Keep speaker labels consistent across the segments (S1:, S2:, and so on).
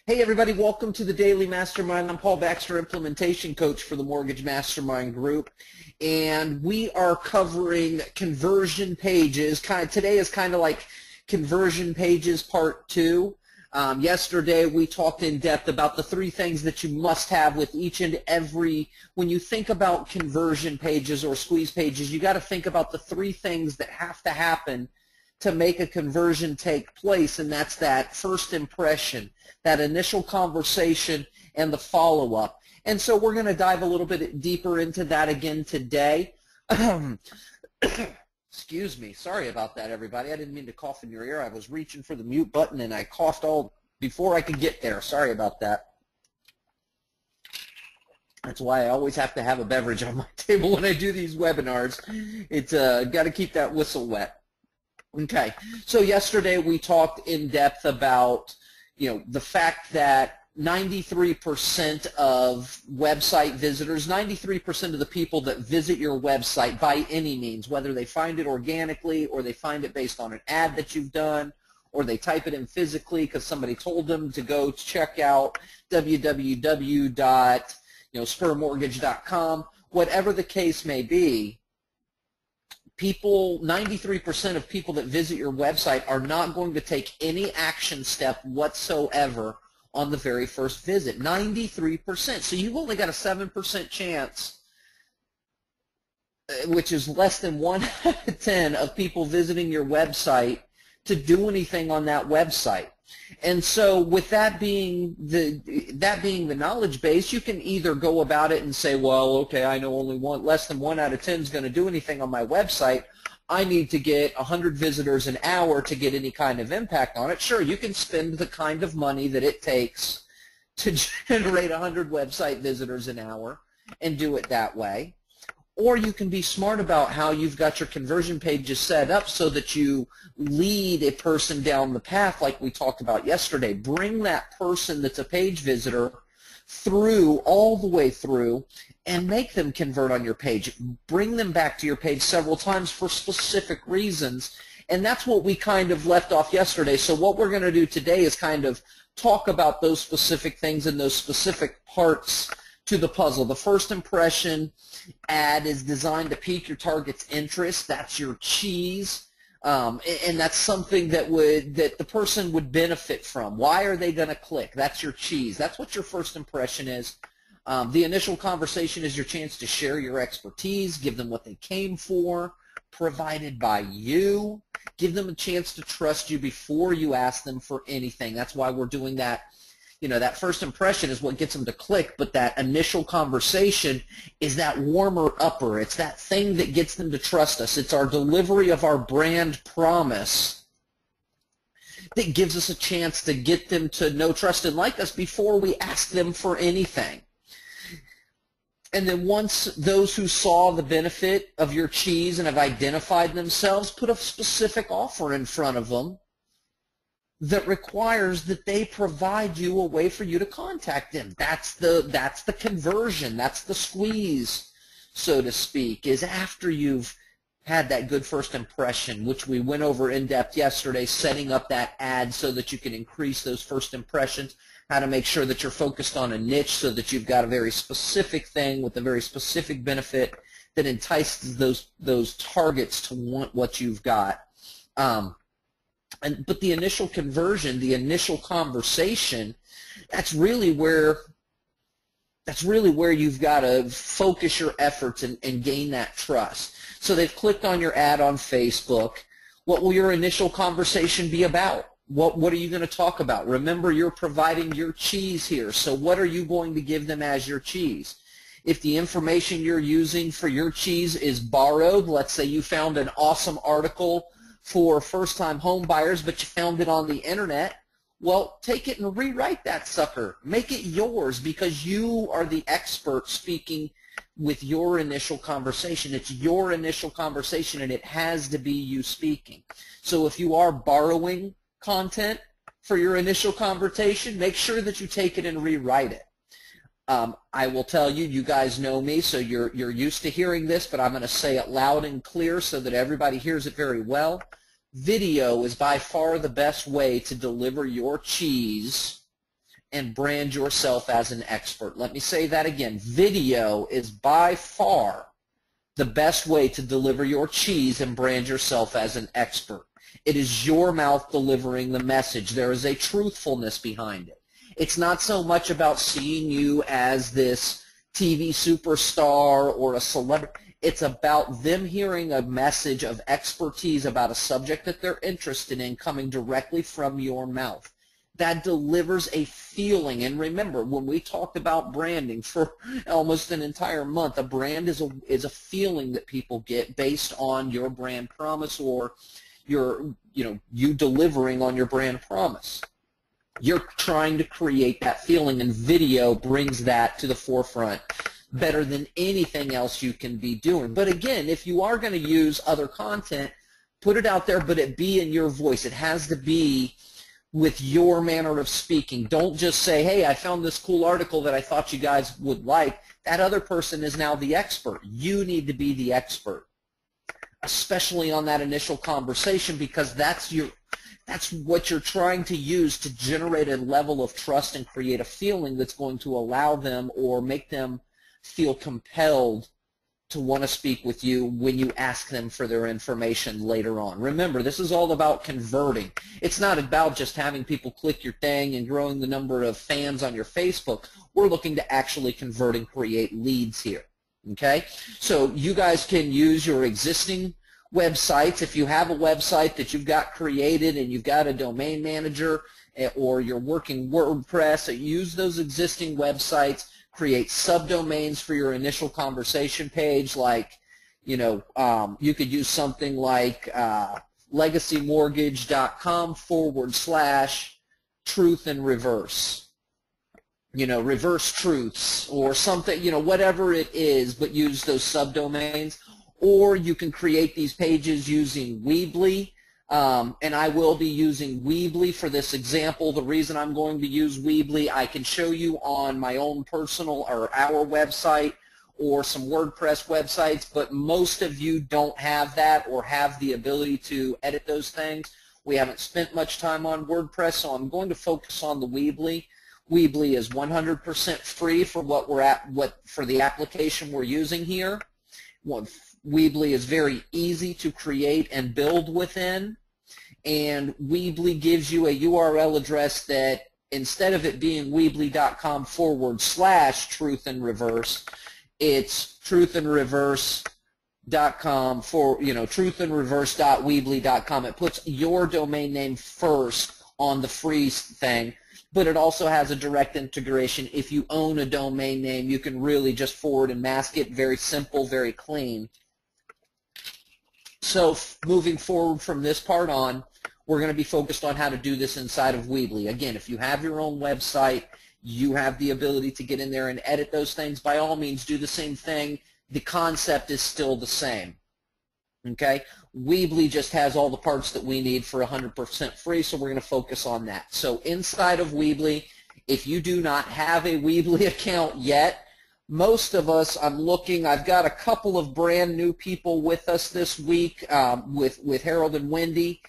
S1: Hey everybody, welcome to the Daily Mastermind. I'm Paul Baxter, Implementation Coach for the Mortgage Mastermind Group, and we are covering conversion pages. Today is kind of like conversion pages part 2. Yesterday we talked in depth about the 3 things that you must have with each and every, when you think about conversion pages or squeeze pages, you got to think about the 3 things that have to happen to make a conversion take place, and that's that first impression, that initial conversation, and the follow-up. And so we're going to dive a little bit deeper into that again today. Excuse me. Sorry about that, everybody. I didn't mean to cough in your ear. I was reaching for the mute button, and I coughed all before I could get there. Sorry about that. That's why I always have to have a beverage on my table when I do these webinars. It's got to keep that whistle wet. Okay, so yesterday we talked in depth about, the fact that 93% of website visitors, 93% of the people that visit your website by any means, whether they find it organically or they find it based on an ad that you've done, or they type it in physically because somebody told them to go check out www.spurmortgage.com, whatever the case may be, 93% of people that visit your website are not going to take any action step whatsoever on the very first visit. 93%. So you've only got a 7% chance, which is less than 1 out of 10 of people visiting your website to do anything on that website. And so with that being the knowledge base, you can either go about it and say, well, okay, I know only less than 1 out of 10 is going to do anything on my website. I need to get 100 visitors an hour to get any kind of impact on it. Sure, you can spend the kind of money that it takes to generate 100 website visitors an hour and do it that way. Or you can be smart about how you've got your conversion pages set up so that you lead a person down the path like we talked about yesterday. Bring that person that's a page visitor through, all the way through, and make them convert on your page. Bring them back to your page several times for specific reasons. And that's what we kind of left off yesterday. So what we're going to do today is kind of talk about those specific things and those specific parts to the puzzle. The first impression ad is designed to pique your target's interest. That's your cheese, and that's something that the person would benefit from. Why are they going to click? That's your cheese. That's what your first impression is. The initial conversation is your chance to share your expertise, give them what they came for, provided by you. Give them a chance to trust you before you ask them for anything. That's why we're doing that. That first impression is what gets them to click, but that initial conversation is that warmer-upper. It's that thing that gets them to trust us. It's our delivery of our brand promise that gives us a chance to get them to know, trust, and like us before we ask them for anything. And then once those who saw the benefit of your cheese and have identified themselves, put a specific offer in front of them that requires that they provide you a way for you to contact them. That's the conversion. That's the squeeze, so to speak, is after you've had that good first impression, which we went over in depth yesterday, setting up that ad so that you can increase those first impressions, how to make sure that you're focused on a niche so that you've got a very specific thing with a very specific benefit that entices those targets to want what you've got. But the initial conversion, the initial conversation, that's really where you've got to focus your efforts and gain that trust. So they've clicked on your ad on Facebook. What will your initial conversation be about? What are you going to talk about? Remember, you're providing your cheese here. So what are you going to give them as your cheese? If the information you're using for your cheese is borrowed, let's say you found an awesome article for first-time home buyers, but you found it on the internet, well, take it and rewrite that sucker. Make it yours because you are the expert speaking with your initial conversation. It's your initial conversation, and it has to be you speaking. So if you are borrowing content for your initial conversation, make sure that you take it and rewrite it. I will tell you, you guys know me, so you're used to hearing this, but I'm going to say it loud and clear so that everybody hears it very well. Video is by far the best way to deliver your cheese and brand yourself as an expert. Let me say that again. Video is by far the best way to deliver your cheese and brand yourself as an expert. It is your mouth delivering the message. There is a truthfulness behind it. It's not so much about seeing you as this TV superstar or a celebrity. It's about them hearing a message of expertise about a subject that they're interested in coming directly from your mouth. That delivers a feeling. And remember, when we talked about branding for almost an entire month, a brand is a feeling that people get based on your brand promise or you delivering on your brand promise. You're trying to create that feeling, and video brings that to the forefront better than anything else you can be doing. But again, if you are going to use other content, put it out there, but it be in your voice. It has to be with your manner of speaking. Don't just say, hey, I found this cool article that I thought you guys would like. That other person is now the expert. You need to be the expert, especially on that initial conversation, because that's what you're trying to use to generate a level of trust and create a feeling that's going to allow them or make them feel compelled to want to speak with you when you ask them for their information later on. Remember, this is all about converting. It's not about just having people click your thing and growing the number of fans on your Facebook. We're looking to actually convert and create leads here. Okay? So you guys can use your existing websites. If you have a website that you've got created and you've got a domain manager or you're working WordPress, use those existing websites. Create subdomains for your initial conversation page, like, you could use something like legacymortgage.com/truth and reverse, reverse truths or something, whatever it is, but use those subdomains. Or you can create these pages using Weebly. And I will be using Weebly for this example. The reason I'm going to use Weebly, I can show you on my own personal or our website or some WordPress websites, but most of you don't have that or have the ability to edit those things. We haven't spent much time on WordPress, so I'm going to focus on the Weebly. Weebly is 100% free for for the application we're using here. Weebly is very easy to create and build within. And Weebly gives you a URL address that instead of it being weebly.com/truth and reverse, it's truthandreverse.com truthandreverse.weebly.com. It puts your domain name first on the free thing, but it also has a direct integration. If you own a domain name, you can really just forward and mask it. Very simple, very clean. So moving forward from this part on, we're going to be focused on how to do this inside of Weebly. Again, if you have your own website, you have the ability to get in there and edit those things. By all means, do the same thing. The concept is still the same. Okay? Weebly just has all the parts that we need for 100% free, so we're going to focus on that. So inside of Weebly, if you do not have a Weebly account yet, most of us, I've got a couple of brand new people with us this week with Harold and Wendy.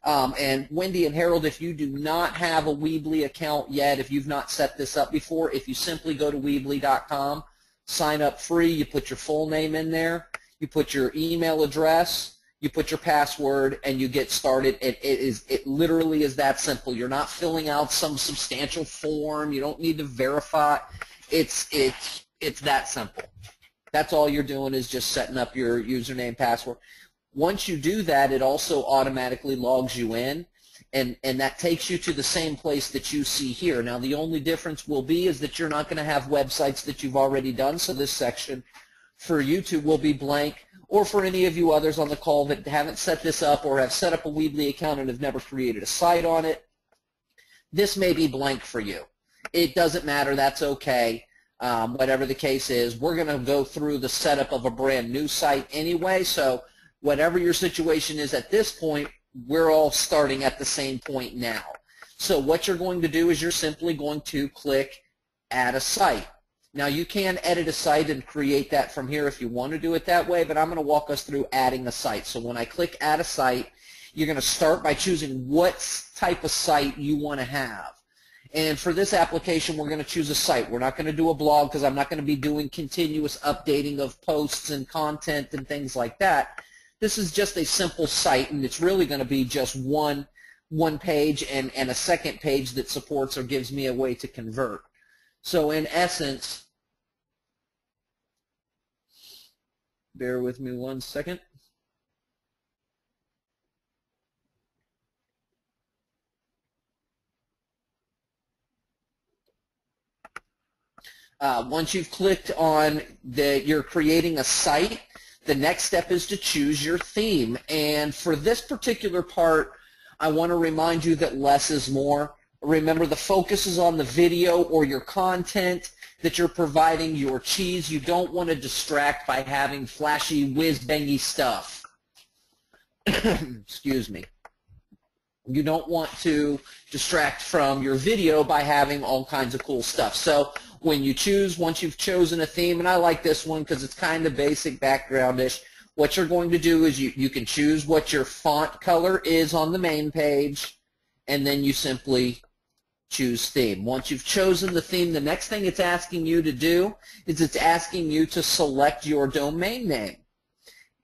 S1: And Wendy and Harold, if you do not have a Weebly account yet, if you've not set this up before, if you simply go to Weebly.com, sign up free, you put your full name in there, you put your email address, you put your password, and you get started. It literally is that simple. You're not filling out some substantial form. You don't need to verify. It's that simple. That's all you're doing is just setting up your username, password. Once you do that, it also automatically logs you in, and that takes you to the same place that you see here. Now, the only difference will be is that you're not going to have websites that you've already done, so this section for YouTube will be blank, or for any of you others on the call that haven't set this up or have set up a Weebly account and have never created a site on it, this may be blank for you. It doesn't matter. That's okay. Whatever the case is, we're going to go through the setup of a brand new site anyway, so whatever your situation is at this point, we're all starting at the same point now. So what you're going to do is you're simply going to click Add a Site. Now, you can edit a site and create that from here if you want to do it that way, but I'm going to walk us through adding a site. So when I click Add a Site, you're going to start by choosing what type of site you want to have. And for this application, we're going to choose a site. We're not going to do a blog because I'm not going to be doing continuous updating of posts and content and things like that. This is just a simple site, and it's really going to be just one page and a second page that supports or gives me a way to convert. So in essence, bear with me one second. Once you've clicked on you're creating a site, the next step is to choose your theme. And for this particular part, I want to remind you that less is more. Remember, the focus is on the video or your content that you're providing, your cheese. You don't want to distract by having flashy, whiz-bangy stuff. Excuse me. You don't want to distract from your video by having all kinds of cool stuff. So when you choose, once you've chosen a theme, and I like this one because it's kind of basic, background-ish, what you're going to do is you can choose what your font color is on the main page, and then you simply choose theme. Once you've chosen the theme, the next thing it's asking you to do is it's asking you to select your domain name.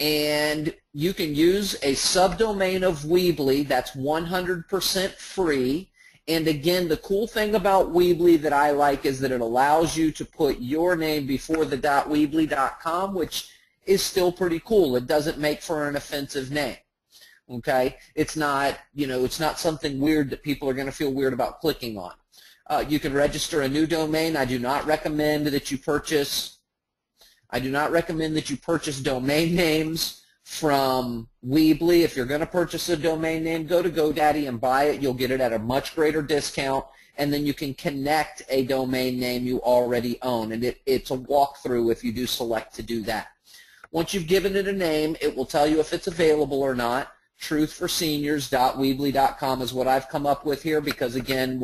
S1: And you can use a subdomain of Weebly that's 100% free. And again, the cool thing about Weebly that I like is that it allows you to put your name before the .weebly.com, which is still pretty cool. It doesn't make for an offensive name. Okay? It's not, it's not something weird that people are going to feel weird about clicking on. You can register a new domain. I do not recommend that you purchase domain names from Weebly. If you're going to purchase a domain name, go to GoDaddy and buy it. You'll get it at a much greater discount, and then you can connect a domain name you already own, and it's a walkthrough if you do select to do that. Once you've given it a name, it will tell you if it's available or not. truthforseniors.weebly.com is what I've come up with here because, again,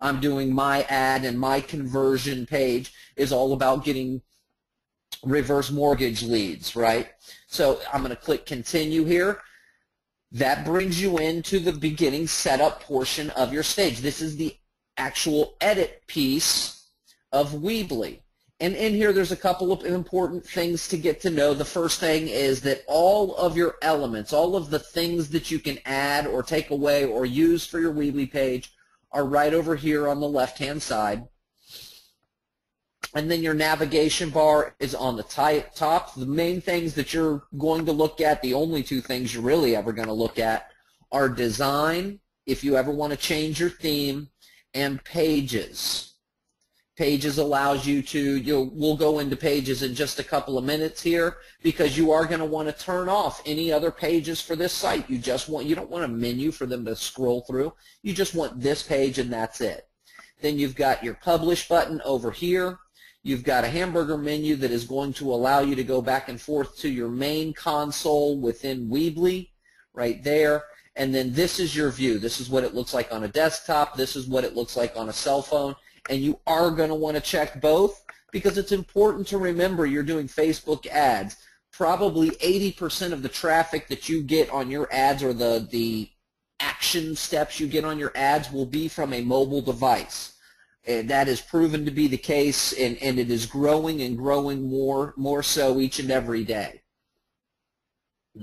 S1: I'm doing my ad, and my conversion page is all about getting reverse mortgage leads, right? So I'm going to click continue here. That brings you into the beginning setup portion of your stage. This is the actual edit piece of Weebly. And in here there's a couple of important things to get to know. The first thing is that all of your elements, all of the things that you can add or take away or use for your Weebly page are right over here on the left-hand side. And then your navigation bar is on the top. The main things that you're going to look at, the only two things you're really ever going to look at, are design, if you ever want to change your theme, and pages. Pages allows you to, we'll go into pages in just a couple of minutes here, because you are going to want to turn off any other pages for this site. You don't want a menu for them to scroll through. You just want this page and that's it. Then you've got your publish button over here. You've got a hamburger menu that is going to allow you to go back and forth to your main console within Weebly, right there. And then this is your view. This is what it looks like on a desktop. This is what it looks like on a cell phone. And you are going to want to check both because it's important to remember you're doing Facebook ads. Probably 80% of the traffic that you get on your ads, or the action steps you get on your ads, will be from a mobile device. And that is proven to be the case, and it is growing and growing more so each and every day.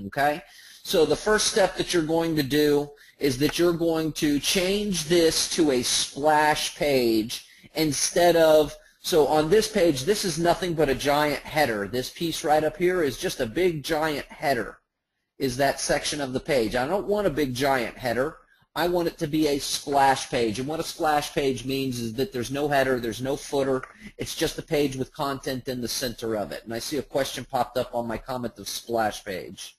S1: Okay? So the first step that you're going to do is that you're going to change this to a splash page instead of, so on this page, this is nothing but a giant header. This piece right up here is just a big giant header, is that section of the page. I don't want a big giant header. I want it to be a splash page. And what a splash page means is that there's no header, there's no footer. It's just a page with content in the center of it. And I see a question popped up on my comment of splash page.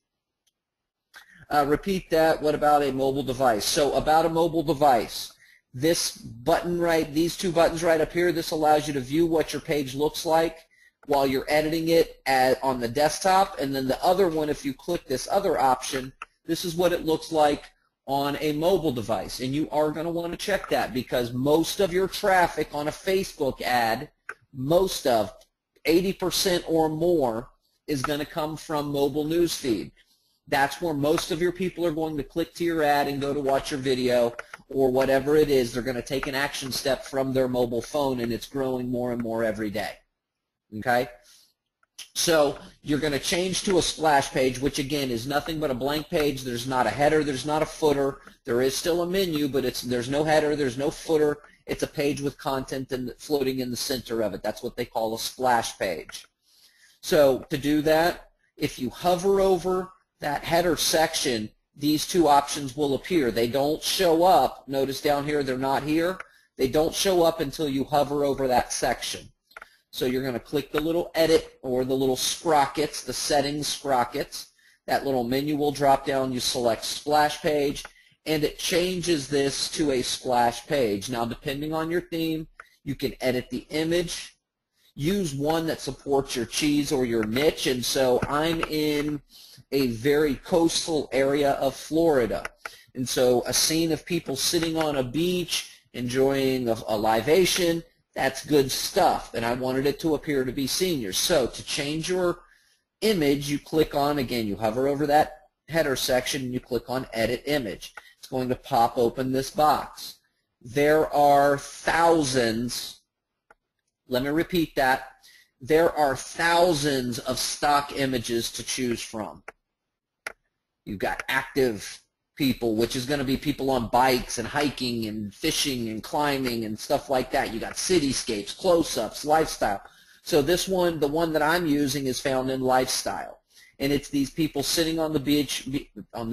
S1: Repeat that. What about a mobile device? So about a mobile device, this button these two buttons right up here, this allows you to view what your page looks like while you're editing it on the desktop. And then the other one, if you click this other option, this is what it looks like on a mobile device. And you are going to want to check that because most of your traffic on a Facebook ad, most of 80% or more, is going to come from mobile newsfeed. That's where most of your people are going to click to your ad and go to watch your video or whatever it is, they're going to take an action step from their mobile phone, and it's growing more and more every day. Okay? So you're going to change to a splash page, which again is nothing but a blank page. There's not a header, there's not a footer. There is still a menu, but there's no header, there's no footer. It's a page with content floating in the center of it. That's what they call a splash page. So to do that, if you hover over that header section, these two options will appear. They don't show up. Notice down here they're not here. They don't show up until you hover over that section. So you're going to click the little edit or the little sprockets, the settings sprockets. That little menu will drop down. You select splash page, and it changes this to a splash page. Now, depending on your theme, you can edit the image. Use one that supports your cheese or your niche, and so I'm in a very coastal area of Florida, and so a scene of people sitting on a beach enjoying a libation, that's good stuff, and I wanted it to appear to be seniors. So to change your image, you click on, again, you hover over that header section and you click on edit image. It's going to pop open this box. There are thousands, let me repeat that, there are thousands of stock images to choose from. You've got active people, which is going to be people on bikes and hiking and fishing and climbing and stuff like that. You got cityscapes, close-ups, lifestyle. So this one, the one that I'm using, is found in lifestyle, and it's these people sitting on the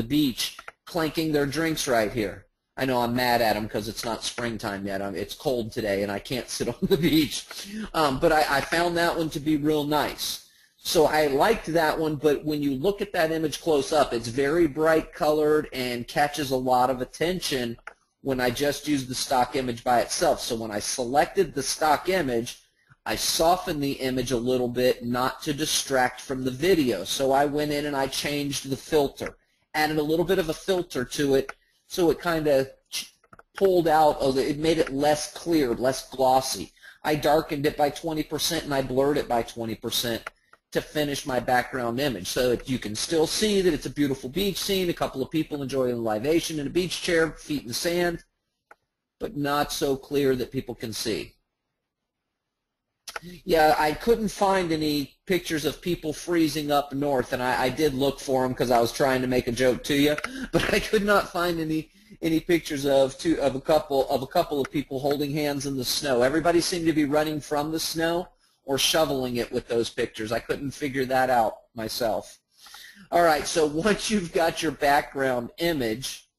S1: beach, clanking their drinks right here. I know I'm mad at them because it's not springtime yet. It's cold today, and I can't sit on the beach. But I found that one to be real nice. So I liked that one, but when you look at that image close up, it's very bright colored and catches a lot of attention when I just used the stock image by itself. So when I selected the stock image, I softened the image a little bit not to distract from the video. So I went in and I changed the filter, added a little bit of a filter to it so it kind of pulled out, it made it less clear, less glossy. I darkened it by 20% and I blurred it by 20%. To finish my background image so that you can still see that it's a beautiful beach scene, a couple of people enjoying a libation in a beach chair, feet in the sand, but not so clear that people can see. Yeah, I couldn't find any pictures of people freezing up north, and I did look for them because I was trying to make a joke to you, but I could not find any pictures of a couple of people holding hands in the snow. Everybody seemed to be running from the snow or shoveling it with those pictures. I couldn't figure that out myself. All right, so once you've got your background image,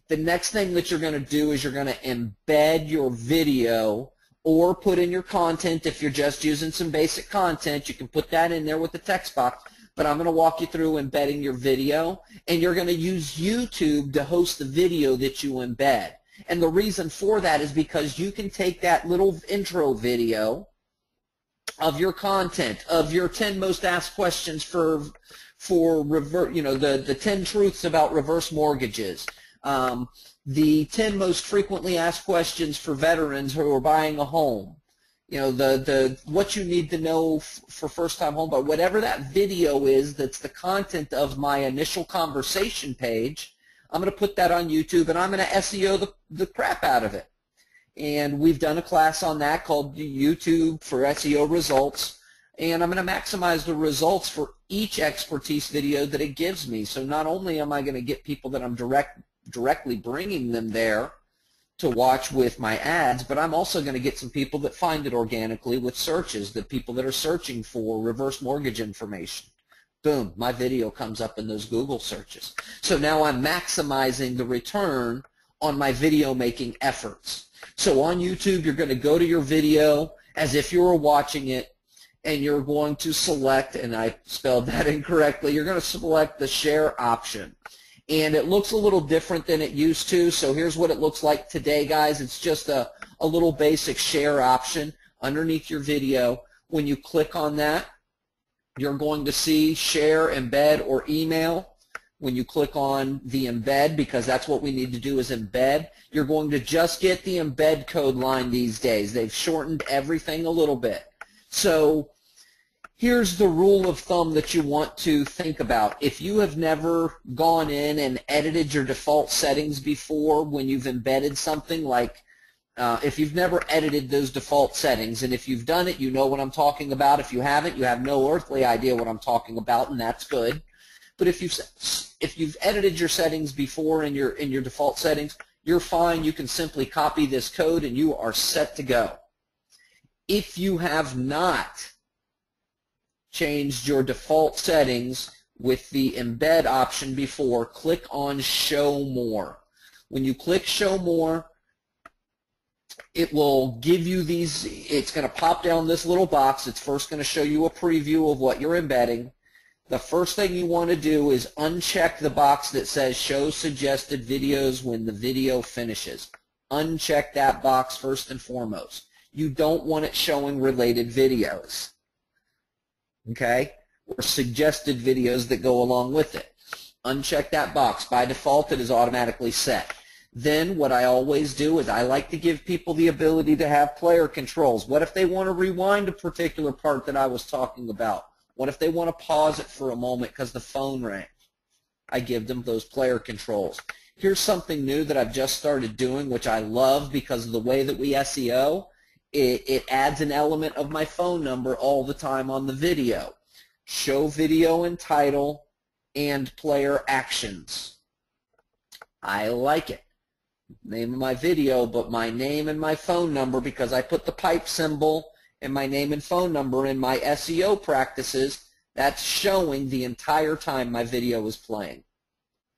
S1: the next thing that you're going to do is you're going to embed your video or put in your content. If you're just using some basic content, you can put that in there with the text box, but I'm going to walk you through embedding your video, and you're going to use YouTube to host the video that you embed. And the reason for that is because you can take that little intro video of your content, of your 10 most asked questions for the 10 truths about reverse mortgages, the 10 most frequently asked questions for veterans who are buying a home, what you need to know for first-time home buyer, whatever that video is that's the content of my initial conversation page, I'm going to put that on YouTube, and I'm going to SEO the crap out of it. And we've done a class on that called YouTube for SEO Results, and I'm going to maximize the results for each expertise video that it gives me. So not only am I going to get people that I'm directly bringing them there to watch with my ads, but I'm also going to get some people that find it organically with searches, the people that are searching for reverse mortgage information. Boom, my video comes up in those Google searches. So now I'm maximizing the return on my video making efforts. So on YouTube, you're going to go to your video as if you were watching it, and you're going to select, and I spelled that incorrectly, you're going to select the share option. And it looks a little different than it used to, so here's what it looks like today, guys. It's just a little basic share option underneath your video. When you click on that, you're going to see share, embed, or email. When you click on the embed, because that's what we need to do is embed, you're going to just get the embed code line these days. They've shortened everything a little bit. So Here's the rule of thumb that you want to think about. If you have never gone in and edited your default settings before when you've embedded something, like if you've never edited those default settings, and if you've done it, you know what I'm talking about. If you haven't, you have no earthly idea what I'm talking about, and that's good. But if you've edited your settings before in your default settings, you're fine. You can simply copy this code and you are set to go. If you have not changed your default settings with the embed option before, click on Show More. When you click Show More, it will give you these, it's going to pop down this little box. It's first going to show you a preview of what you're embedding. The first thing you want to do is uncheck the box that says Show Suggested Videos when the video finishes. Uncheck that box first and foremost. You don't want it showing related videos, okay, or suggested videos that go along with it. Uncheck that box. By default, it is automatically set. Then what I always do is I like to give people the ability to have player controls. What if they want to rewind a particular part that I was talking about? What if they want to pause it for a moment because the phone rang? I give them those player controls. Here's something new that I've just started doing, which I love because of the way that we SEO. It adds an element of my phone number all the time on the video. Show video and title and player actions. I like it. Name of my video, but my name and my phone number, because I put the pipe symbol and my name and phone number in my SEO practices, that's showing the entire time my video is playing.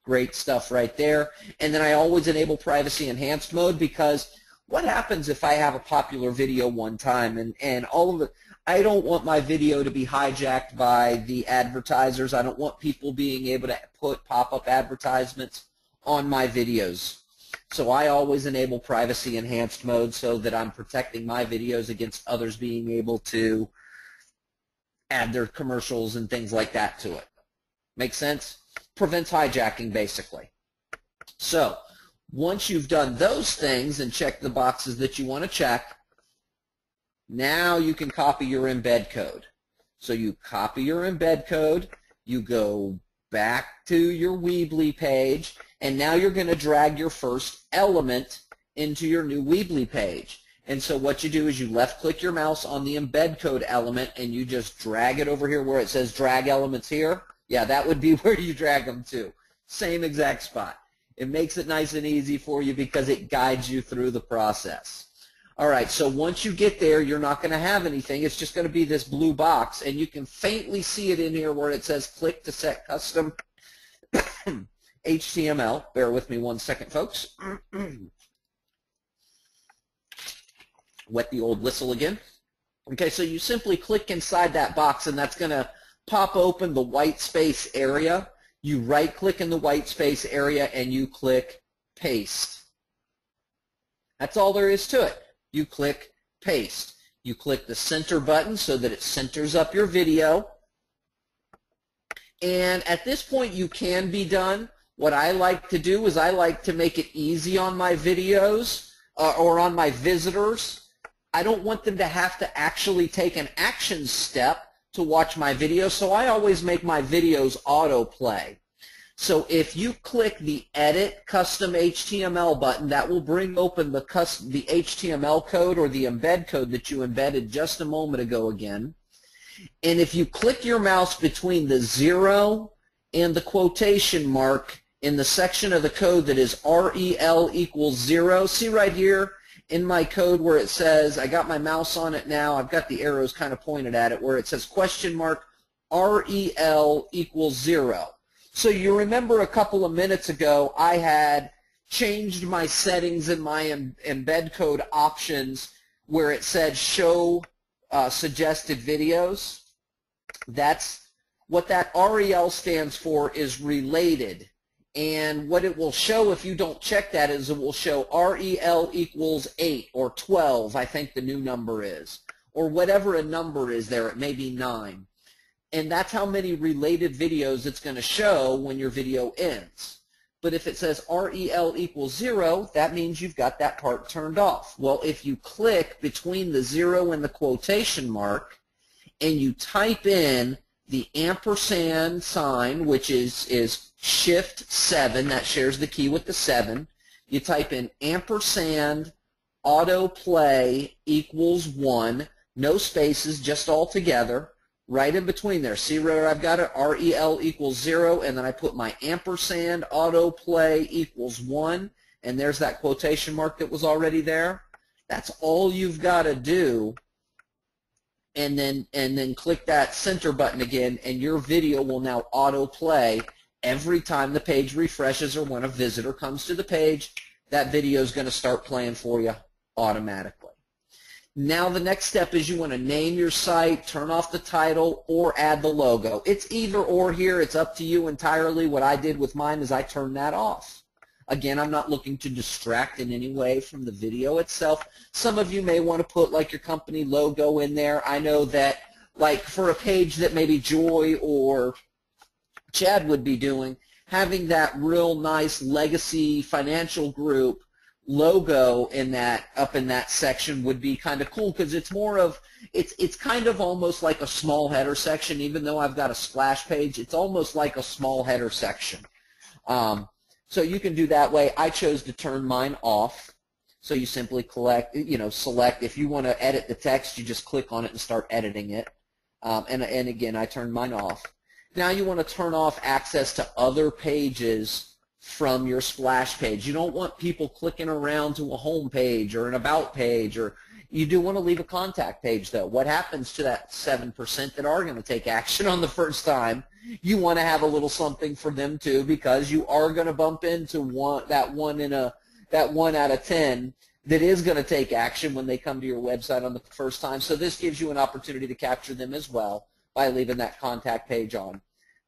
S1: Great stuff right there. And then I always enable privacy enhanced mode, because what happens if I have a popular video one time and all of it, I don't want my video to be hijacked by the advertisers. I don't want people being able to put pop-up advertisements on my videos. So I always enable privacy enhanced mode so that I'm protecting my videos against others being able to add their commercials and things like that to it. Make sense? Prevents hijacking, basically. So once you've done those things and checked the boxes that you want to check, now you can copy your embed code. So you copy your embed code, you go back to your Weebly page, and now you're going to drag your first element into your new Weebly page. And so what you do is you left-click your mouse on the embed code element, and you just drag it over here where it says drag elements here. Yeah, that would be where you drag them to. Same exact spot. It makes it nice and easy for you because it guides you through the process. All right, so once you get there, you're not going to have anything. It's just going to be this blue box, and you can faintly see it in here where it says click to set custom HTML. Bear with me one second, folks. Wet the old whistle again. Okay, so you simply click inside that box, and that's going to pop open the white space area. You right-click in the white space area, and you click Paste. That's all there is to it. You click Paste. You click the center button so that it centers up your video. And at this point, you can be done. What I like to do is I like to make it easy on my videos or on my visitors. I don't want them to have to actually take an action step to watch my video, so I always make my videos autoplay. So if you click the Edit Custom HTML button, that will bring open the HTML code or the embed code that you embedded just a moment ago again. And if you click your mouse between the 0 and the quotation mark in the section of the code that is REL equals 0, see right here in my code where it says, I got my mouse on it now, I've got the arrows kind of pointed at it, where it says question mark REL equals 0. So you remember a couple of minutes ago I had changed my settings in my embed code options where it said show suggested videos. That's what that REL stands for, is related. And what it will show if you don't check that is it will show REL equals 8 or 12, I think the new number is, or whatever a number is there. It may be 9. And that's how many related videos it's going to show when your video ends. But if it says REL equals 0, that means you've got that part turned off. Well, if you click between the 0 and the quotation mark, and you type in the ampersand sign, which is Shift 7, that shares the key with the 7. You type in ampersand autoplay equals 1, no spaces, just all together, right in between there. See where I've got it? REL equals 0, and then I put my ampersand autoplay equals 1, and there's that quotation mark that was already there. That's all you've got to do. And then click that center button again, and your video will now autoplay every time the page refreshes or when a visitor comes to the page. That video is going to start playing for you automatically. Now the next step is you want to name your site, turn off the title, or add the logo. It's either or here. It's up to you entirely. What I did with mine is I turned that off. Again, I'm not looking to distract in any way from the video itself. Some of you may want to put like your company logo in there. I know that like for a page that maybe Joy or Chad would be doing, having that real nice Legacy Financial Group logo in that up in that section would be kind of cool, because it's more of it's kind of almost like a small header section. Even though I've got a splash page, it's almost like a small header section. So you can do that way. I chose to turn mine off. So you simply select. If you want to edit the text, you just click on it and start editing it. And again, I turned mine off. Now you want to turn off access to other pages from your splash page. You don't want people clicking around to a home page or an about page, or you do want to leave a contact page though. What happens to that 7% that are going to take action on the first time? You want to have a little something for them too, because you are going to bump into that one out of 10 that is going to take action when they come to your website on the first time. So this gives you an opportunity to capture them as well by leaving that contact page on.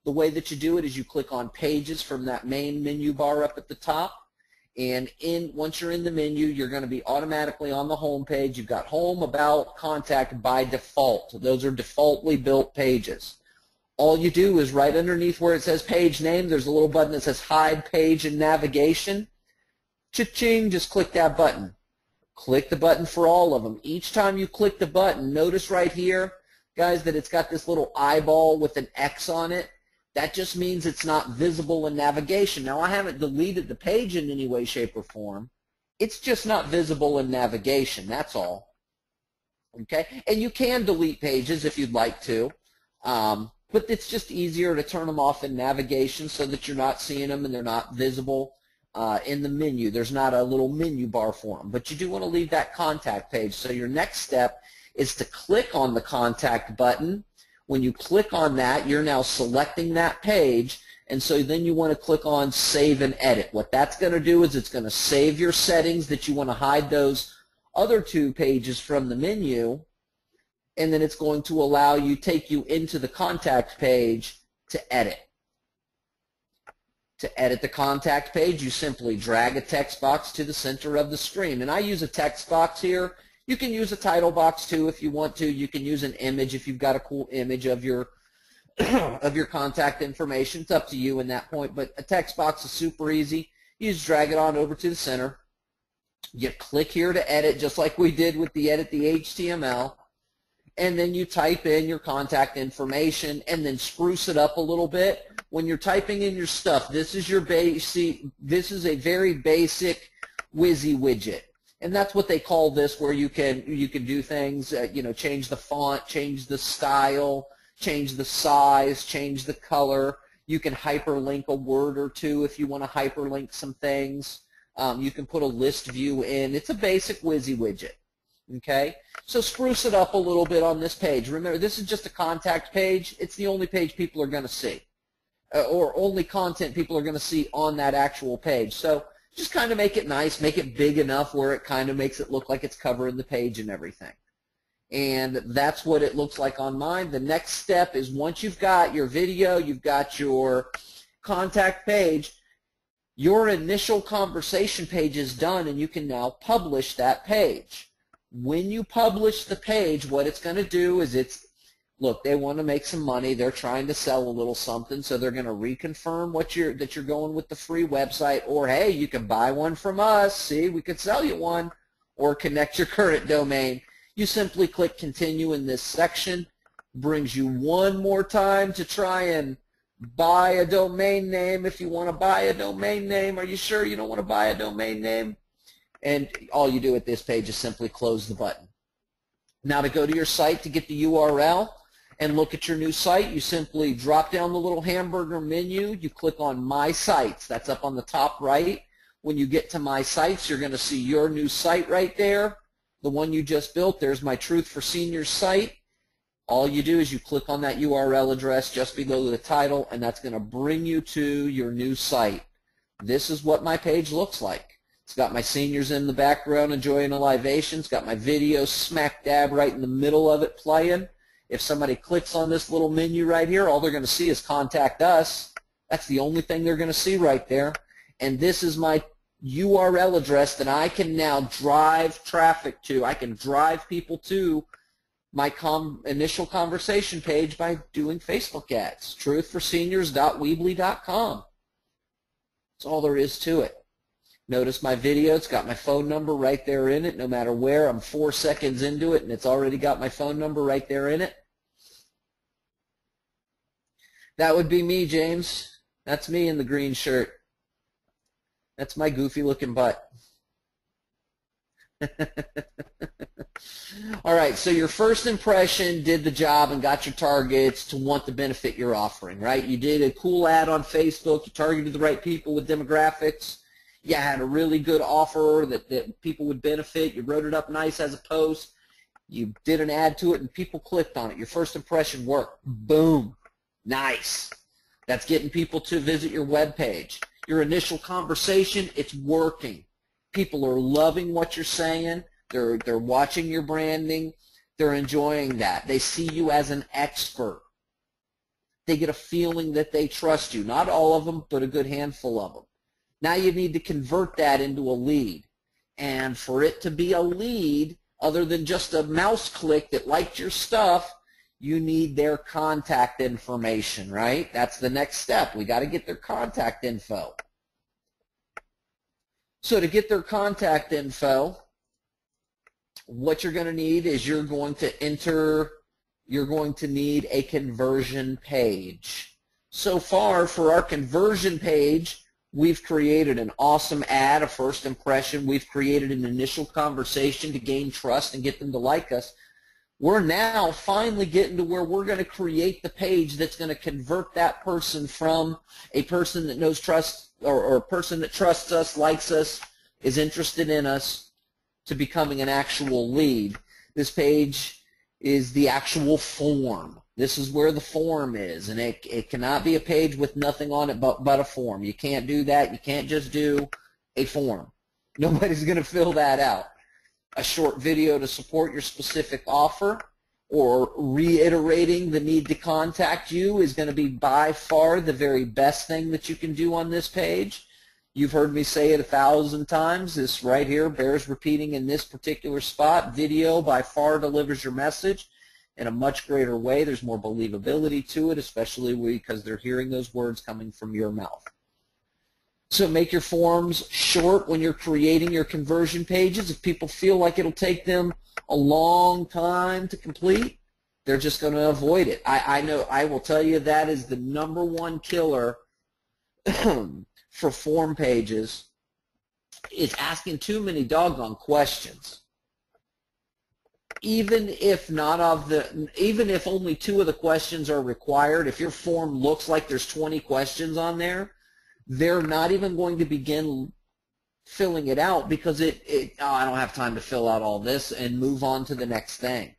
S1: The way that you do it is you click on Pages from that main menu bar up at the top, and once you're in the menu, you're going to be automatically on the home page. You've got Home, About, Contact by default. Those are defaultly built pages. All you do is right underneath where it says Page Name, there's a little button that says Hide Page and Navigation. Cha-ching, just click that button. Click the button for all of them. Each time you click the button, notice right here, guys, that it's got this little eyeball with an X on it. That just means it's not visible in navigation. Now, I haven't deleted the page in any way, shape, or form. It's just not visible in navigation, that's all. Okay? And you can delete pages if you'd like to, but it's just easier to turn them off in navigation so that you're not seeing them and they're not visible in the menu. There's not a little menu bar for them, but you do want to leave that contact page. So your next step is to click on the contact button. When you click on that, you're now selecting that page, and so then you want to click on Save and Edit. What that's going to do is it's going to save your settings that you want to hide those other two pages from the menu, and then it's going to take you into the contact page to edit. To edit the contact page, you simply drag a text box to the center of the screen, and I use a text box here. You can use a title box too if you want to. You can use an image if you've got a cool image of your of your contact information. It's up to you in that point, but a text box is super easy. You just drag it on over to the center. You click here to edit, just like we did with the edit the HTML, and then you type in your contact information and then spruce it up a little bit. When you're typing in your stuff, this is a very basic Wizzy widget. And that's what they call this, where you can do things, change the font, change the style, change the size, change the color. You can hyperlink a word or two if you want to hyperlink some things. You can put a list view in. It's a basic Wizzy widget. Okay? So spruce it up a little bit on this page. Remember, this is just a contact page. It's the only page people are going to see, or only content people are going to see on that actual page. So just kind of make it nice, make it big enough where it kind of makes it look like it's covering the page and everything. And that's what it looks like on mine. The next step is, once you've got your video, you've got your contact page, your initial conversation page is done, and you can now publish that page. When you publish the page, what it's going to do is look, they want to make some money. They're trying to sell a little something, so they're going to reconfirm that you're going with the free website, or, hey, you can buy one from us. See, we could sell you one, or connect your current domain. You simply click Continue in this section, brings you one more time to try and buy a domain name. If you want to buy a domain name, are you sure you don't want to buy a domain name? And all you do at this page is simply close the button. Now to go to your site to get the URL and look at your new site, you simply drop down the little hamburger menu. You click on My Sites. That's up on the top right. When you get to My Sites, you're going to see your new site right there, the one you just built. There's my Truth for Seniors site. All you do is you click on that URL address just below the title, and that's going to bring you to your new site. This is what my page looks like. It's got my seniors in the background enjoying a libation. It's got my video smack dab right in the middle of it playing. If somebody clicks on this little menu right here, all they're going to see is Contact Us. That's the only thing they're going to see right there. And this is my URL address that I can now drive traffic to. I can drive people to my initial conversation page by doing Facebook ads. truthforseniors.weebly.com. That's all there is to it. Notice my video, it's got my phone number right there in it. No matter where, I'm 4 seconds into it and it's already got my phone number right there in it. That would be me, James. That's me in the green shirt. That's my goofy looking butt. All right, so your first impression did the job and got your targets to want the benefit you're offering, right? You did a cool ad on Facebook. You targeted the right people with demographics. You had a really good offer that people would benefit. You wrote it up nice as a post. You did an ad to it, and people clicked on it. Your first impression worked. Boom. Nice. That's getting people to visit your web page. Your initial conversation, it's working. People are loving what you're saying. They're watching your branding. They're enjoying that. They see you as an expert. They get a feeling that they trust you. Not all of them, but a good handful of them. Now you need to convert that into a lead. And for it to be a lead, other than just a mouse click that liked your stuff, you need their contact information, right? That's the next step. We got to get their contact info. So to get their contact info, what you're going to need is you're going to need a conversion page. So far for our conversion page, we've created an awesome ad, a first impression. We've created an initial conversation to gain trust and get them to like us. We're now finally getting to where we're going to create the page that's going to convert that person from a person that knows trust or a person that trusts us, likes us, is interested in us, to becoming an actual lead. This page is the actual form. This is where the form is, and it cannot be a page with nothing on it but a form. You can't do that. You can't just do a form. Nobody's going to fill that out. A short video to support your specific offer or reiterating the need to contact you is going to be by far the very best thing that you can do on this page. You've heard me say it 1,000 times. This right here bears repeating in this particular spot. Video by far delivers your message in a much greater way. There's more believability to it, especially because they're hearing those words coming from your mouth. So make your forms short when you're creating your conversion pages. If people feel like it'll take them a long time to complete, they're just going to avoid it. I know, I will tell you that is the #1 killer for form pages, is asking too many doggone questions. Even if only 2 of the questions are required, if your form looks like there's 20 questions on there, they're not even going to begin filling it out because oh, I don't have time to fill out all this, and move on to the next thing.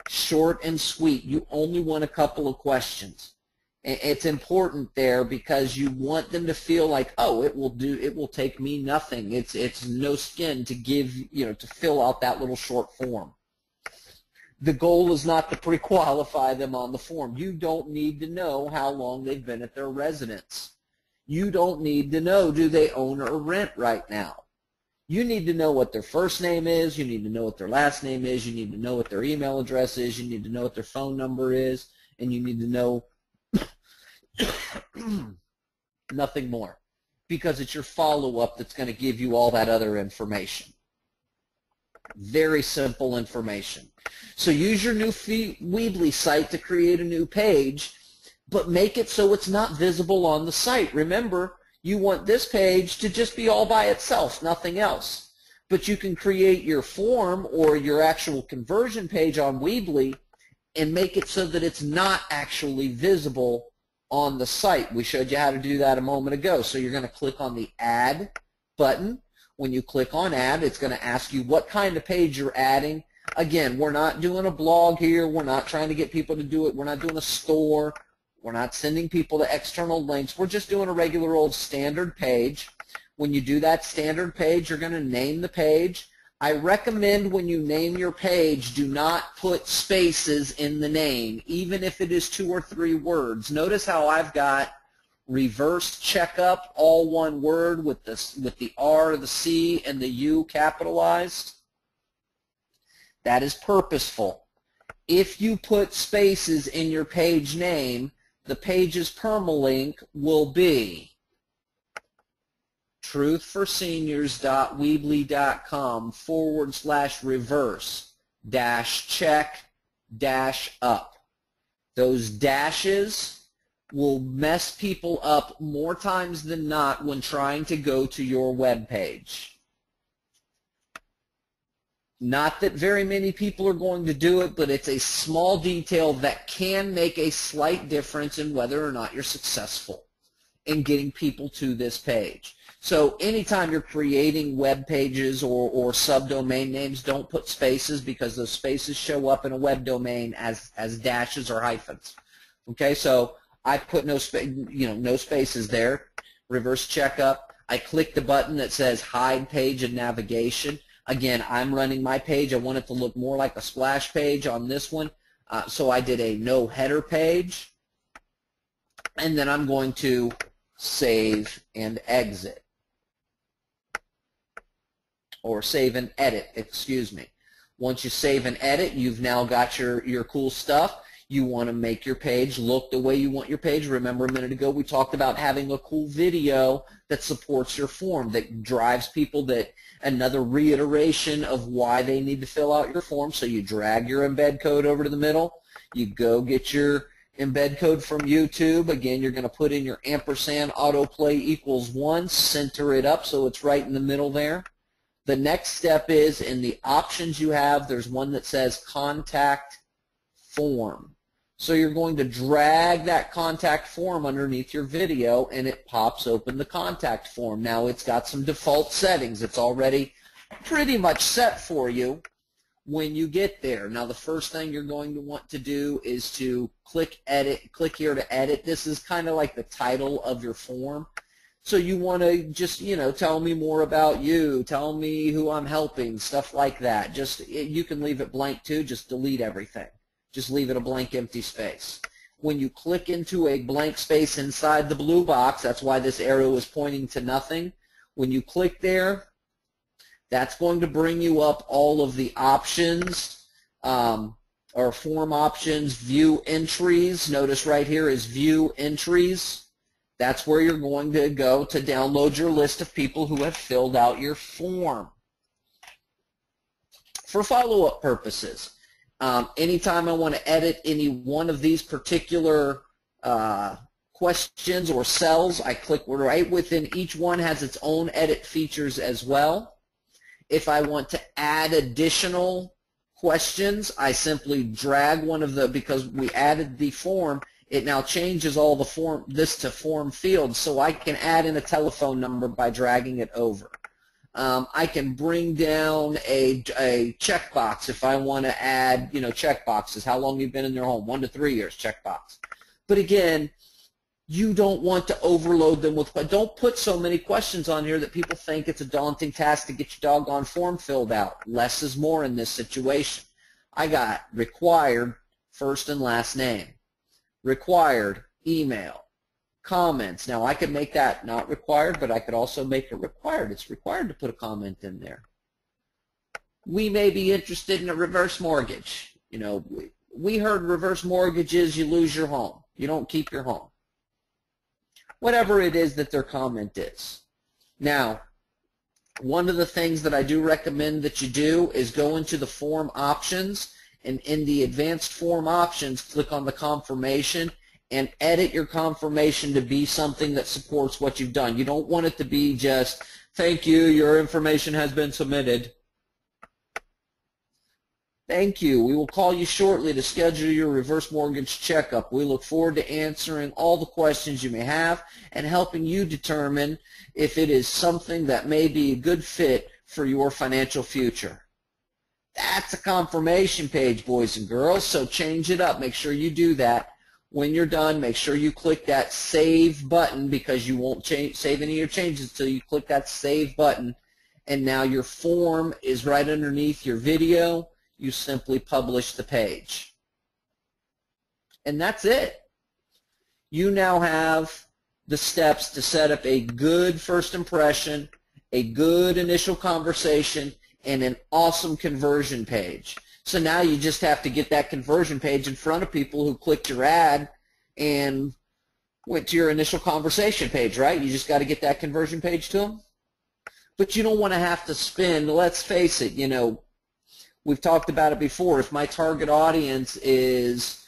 S1: Short and sweet. You only want a couple of questions. It's important there because you want them to feel like, oh, it will take me nothing. It's no skin to to fill out that little short form. The goal is not to pre-qualify them on the form. You don't need to know how long they've been at their residence. You don't need to know, do they own or rent right now? You need to know what their first name is. You need to know what their last name is. You need to know what their email address is. You need to know what their phone number is. And you need to know nothing more, because it's your follow-up that's going to give you all that other information. Very simple information. So use your new Weebly site to create a new page, but make it so it's not visible on the site. Remember, you want this page to just be all by itself, nothing else. But you can create your form or your actual conversion page on Weebly and make it so that it's not actually visible on the site. We showed you how to do that a moment ago. So you're going to click on the Add button. When you click on Add, it's going to ask you what kind of page you're adding. Again, we're not doing a blog here. We're not trying to get people to do it. We're not doing a store. We're not sending people to external links. We're just doing a regular old standard page. When you do that standard page, you're going to name the page. I recommend when you name your page, do not put spaces in the name, even if it is 2 or 3 words. Notice how I've got reverse checkup, all one word with the R, the C, and the U capitalized. That is purposeful. If you put spaces in your page name, the page's permalink will be truthforseniors.weebly.com/reverse-check-up. Those dashes will mess people up more times than not when trying to go to your web page. Not that very many people are going to do it, but it's a small detail that can make a slight difference in whether or not you're successful in getting people to this page. So anytime you're creating web pages or subdomain names, don't put spaces, because those spaces show up in a web domain as dashes or hyphens. Okay, so I put no spaces there. Reverse checkup. I click the button that says Hide Page and Navigation. Again, I'm running my page. I want it to look more like a splash page on this one. So I did a no header page. And then I'm going to save and exit. Or save and edit, excuse me. Once you save and edit, you've now got your cool stuff. You want to make your page look the way you want your page. Remember a minute ago we talked about having a cool video that supports your form, that drives people, that another reiteration of why they need to fill out your form. So you drag your embed code over to the middle. You go get your embed code from YouTube. Again, you're going to put in your ampersand autoplay =1, center it up so it's right in the middle there. The next step is in the options you have, there's one that says Contact Form. So you're going to drag that contact form underneath your video, and it pops open the contact form. Now it's got some default settings. It's already pretty much set for you when you get there. Now the first thing you're going to want to do is to click Edit. Click here to edit. This is kind of like the title of your form. So you want to just, tell me more about you, tell me who I'm helping, stuff like that. You can leave it blank too, just delete everything. Just leave it a blank empty space. When you click into a blank space inside the blue box, that's why this arrow is pointing to nothing. When you click there, that's going to bring you up all of the options, or form options, view entries. Notice right here is view entries. That's where you're going to go to download your list of people who have filled out your form. For follow-up purposes, anytime I want to edit any one of these particular questions or cells, I click right within each one, has its own edit features as well. If I want to add additional questions, I simply drag one of the, because we added the form, it now changes all the this to form fields, so I can add in a telephone number by dragging it over. I can bring down a checkbox if I want to add, checkboxes. How long you've been in their home? 1 to 3 years, checkbox. But again, you don't want to overload them with, don't put so many questions on here that people think it's a daunting task to get your doggone form filled out. Less is more in this situation. I got required first and last name, required email, comments. Now I could make that not required, but I could also make it required. It's required to put a comment in there. We may be interested in a reverse mortgage. We heard reverse mortgages, you lose your home. You don't keep your home. Whatever it is that their comment is. Now, One of the things that I do recommend that you do is go into the form options, and in the advanced form options, click on the confirmation and edit your confirmation to be something that supports what you've done. You don't want it to be just, thank you, your information has been submitted. Thank you. We will call you shortly to schedule your reverse mortgage checkup. We look forward to answering all the questions you may have and helping you determine if it is something that may be a good fit for your financial future. That's a confirmation page, boys and girls, so change it up. Make sure you do that. When you're done, make sure you click that Save button, because you won't save any of your changes until you click that Save button. And now your form is right underneath your video. You simply publish the page. And that's it. You now have the steps to set up a good first impression, a good initial conversation, and an awesome conversion page. So now you just have to get that conversion page in front of people who clicked your ad and went to your initial conversation page, right? You just got to get that conversion page to them. But you don't want to have to spend, let's face it, you know, we've talked about it before. If my target audience is,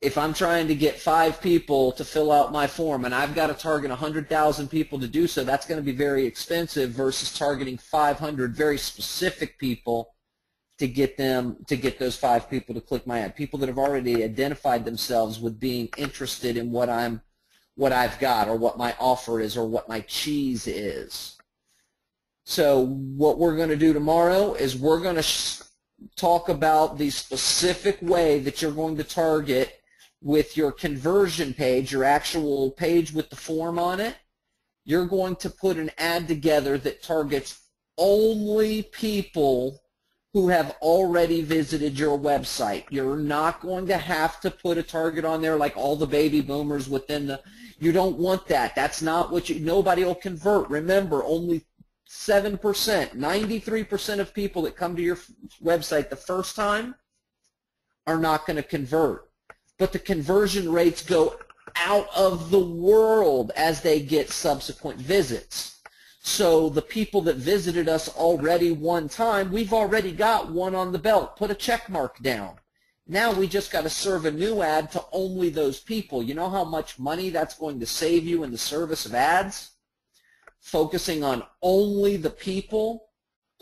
S1: if I'm trying to get 5 people to fill out my form and I've got to target 100,000 people to do so, that's going to be very expensive versus targeting 500 very specific people to get those 5 people to click my ad. People that have already identified themselves with being interested in what I've got, or what my offer is, or what my cheese is. So what we're going to do tomorrow is we're going to talk about the specific way that you're going to target with your conversion page, your actual page with the form on it. You're going to put an ad together that targets only people who have already visited your website. You're not going to have to put a target on there like all the baby boomers within the, you don't want that. That's not what you, nobody will convert. Remember, only 7%, 93% of people that come to your website the first time are not going to convert. But the conversion rates go out of the world as they get subsequent visits. So the people that visited us already one time, we've already got one on the belt. Put a check mark down. Now we just got to serve a new ad to only those people. You know how much money that's going to save you in the service of ads? Focusing on only the people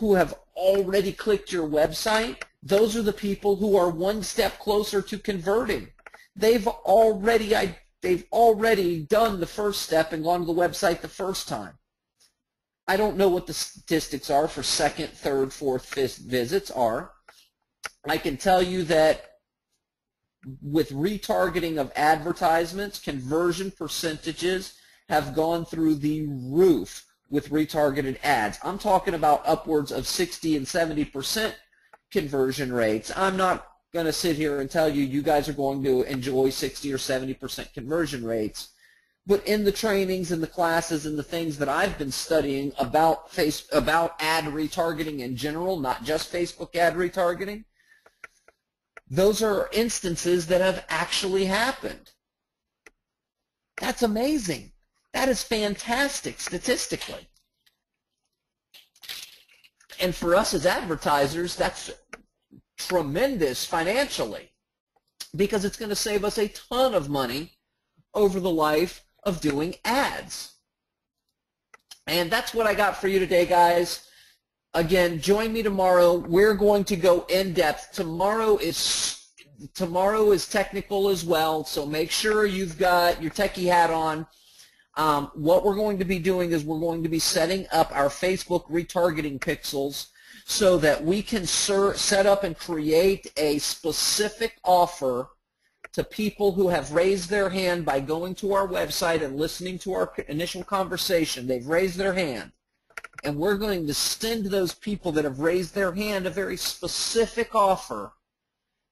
S1: who have already clicked your website. Those are the people who are one step closer to converting. They've already done the first step and gone to the website the first time. I don't know what the statistics are for second, third, fourth, fifth visits are. I can tell you that with retargeting of advertisements, conversion percentages have gone through the roof with retargeted ads. I'm talking about upwards of 60 and 70% conversion rates. I'm not going to sit here and tell you you guys are going to enjoy 60 or 70% conversion rates. But in the trainings and the classes and the things that I've been studying about ad retargeting in general, not just Facebook ad retargeting, those are instances that have actually happened. That's amazing. That is fantastic statistically. And for us as advertisers, that's tremendous financially, because it's going to save us a ton of money over the life of doing ads. And that's what I got for you today, guys. Again, join me tomorrow. We're going to go in depth. Tomorrow is technical as well, so make sure you've got your techie hat on. What we're going to be doing is we're going to be setting up our Facebook retargeting pixels so that we can set up and create a specific offer to people who have raised their hand by going to our website and listening to our initial conversation. They've raised their hand. And we're going to send those people that have raised their hand a very specific offer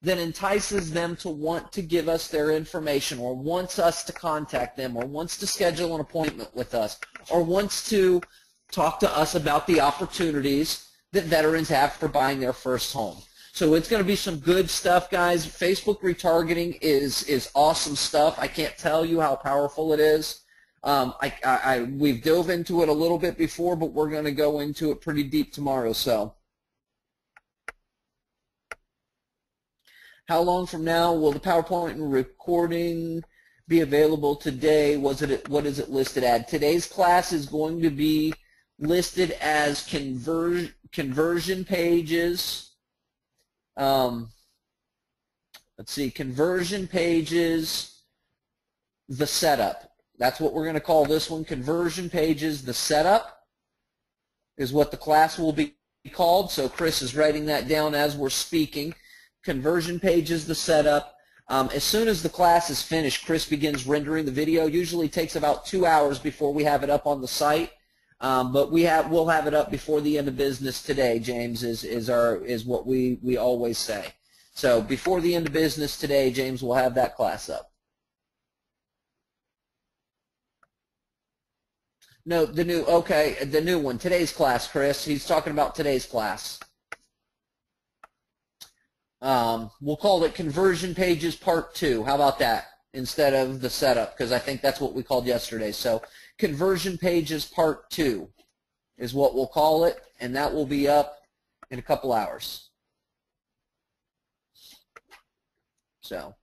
S1: that entices them to want to give us their information, or wants us to contact them, or wants to schedule an appointment with us, or wants to talk to us about the opportunities that veterans have for buying their first home. So it's going to be some good stuff, guys. Facebook retargeting is awesome stuff. I can't tell you how powerful it is. We've dove into it a little bit before, but we're going to go into it pretty deep tomorrow. So, how long from now will the PowerPoint and recording be available today? What is it listed at? Today's class is going to be listed as conversion pages. Let's see, conversion pages, the setup. That's what we're going to call this one, conversion pages, the setup is what the class will be called. So Chris is writing that down as we're speaking. Conversion pages, the setup. As soon as the class is finished, Chris begins rendering the video. Usually takes about 2 hours before we have it up on the site. But we'll have it up before the end of business today, James, is what we always say. So before the end of business today, James will have that class up. No, the new one, today's class, Chris. He's talking about today's class. We'll call it Conversion Pages Part 2. How about that? Instead of the setup, because I think that's what we called yesterday. So Conversion Pages Part 2 is what we'll call it, and that will be up in a couple hours. So,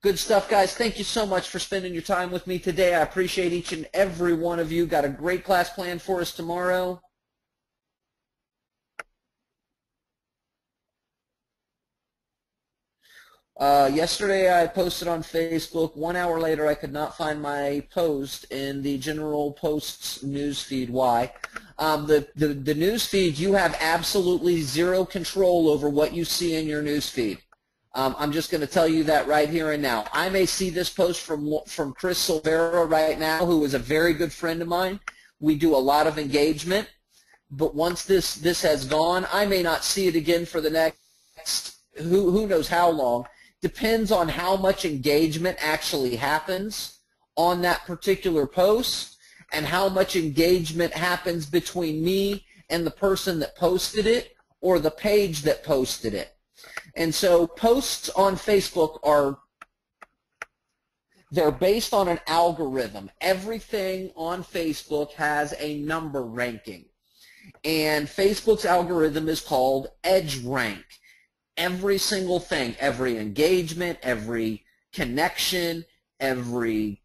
S1: good stuff, guys. Thank you so much for spending your time with me today. I appreciate each and every one of you. Got a great class planned for us tomorrow. Yesterday I posted on Facebook. 1 hour later I could not find my post in the general posts newsfeed. Why? The newsfeed, you have absolutely zero control over what you see in your newsfeed. I'm just going to tell you that right here and now. I may see this post from Chris Silvera right now, who is a very good friend of mine. We do a lot of engagement, but once this has gone, I may not see it again for the next who knows how long. Depends on how much engagement actually happens on that particular post and how much engagement happens between me and the person that posted it or the page that posted it. And so posts on Facebook they're based on an algorithm. Everything on Facebook has a number ranking. And Facebook's algorithm is called EdgeRank. Every single thing, every engagement, every connection, every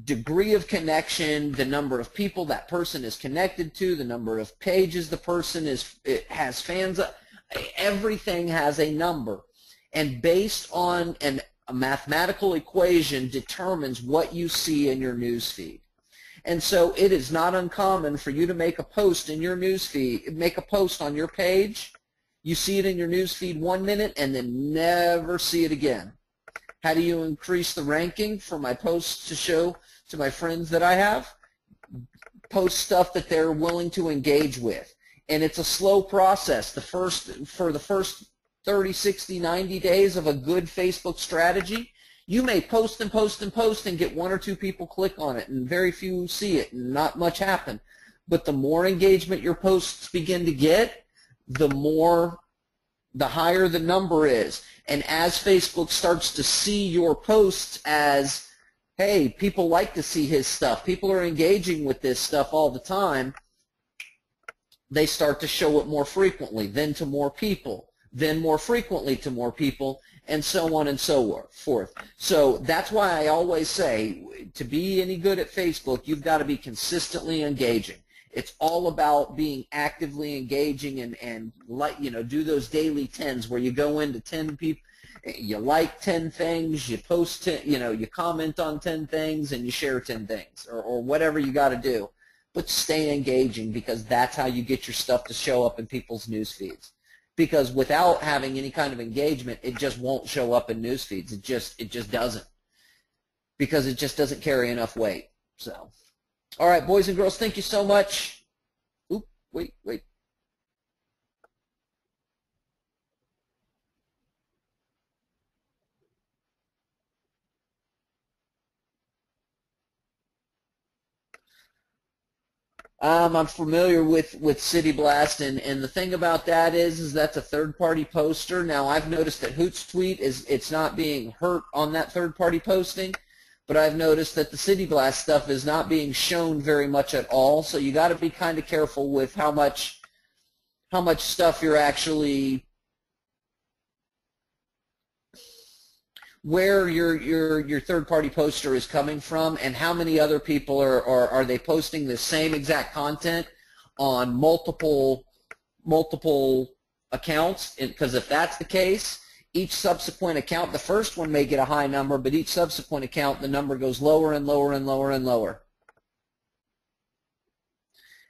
S1: degree of connection, the number of people that person is connected to, the number of pages the person has fans of, everything has a number. And based on a mathematical equation determines what you see in your newsfeed. And so it is not uncommon for you to make a post in your newsfeed, make a post on your page. You see it in your newsfeed 1 minute and then never see it again. How do you increase the ranking for my posts to show to my friends that I have? Post stuff that they're willing to engage with. And it's a slow process. For the first 30, 60, 90 days of a good Facebook strategy, you may post and post and post and get 1 or 2 people click on it and very few see it and not much happen. But the more engagement your posts begin to get, the higher the number is. And as Facebook starts to see your posts as, hey, people like to see his stuff, people are engaging with this stuff all the time, they start to show it more frequently, then to more people, then more frequently to more people, and so on and so forth. So that's why I always say, to be any good at Facebook, you've got to be consistently engaging. It's all about being actively engaging and do those daily 10s where you go into 10 people, you like 10 things, you post 10, you comment on 10 things and you share 10 things or whatever you got to do. But stay engaging because that's how you get your stuff to show up in people's news feeds. Because without having any kind of engagement, it just won't show up in news feeds. It just doesn't. Because it just doesn't carry enough weight. So. All right, boys and girls, thank you so much. Oop, wait. I'm familiar with City Blast, and the thing about that is that's a third-party poster. Now, I've noticed that Hootsuite it's not being hurt on that third-party posting, but I've noticed that the City Blast stuff is not being shown very much at all. So you got to be kind of careful with how much stuff you're actually, where your third-party poster is coming from, and how many other people are they posting the same exact content on multiple accounts. Because if that's the case, each subsequent account, the first one may get a high number, but each subsequent account, the number goes lower and lower and lower and lower.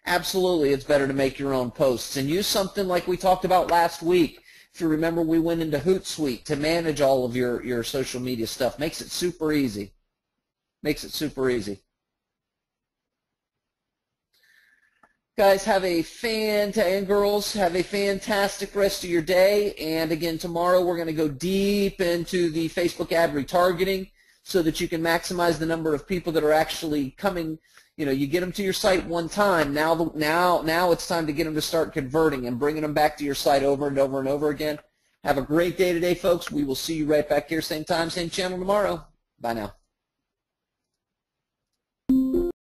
S1: Absolutely, it's better to make your own posts and use something like we talked about last week. If you remember, we went into Hootsuite to manage all of your social media stuff. Makes it super easy. Makes it super easy. Guys, and girls, have a fantastic rest of your day. And again, tomorrow we're going to go deep into the Facebook ad retargeting so that you can maximize the number of people that are actually coming. You know, you get them to your site one time. Now it's time to get them to start converting and bringing them back to your site over and over and over again. Have a great day today, folks. We will see you right back here, same time, same channel tomorrow. Bye now.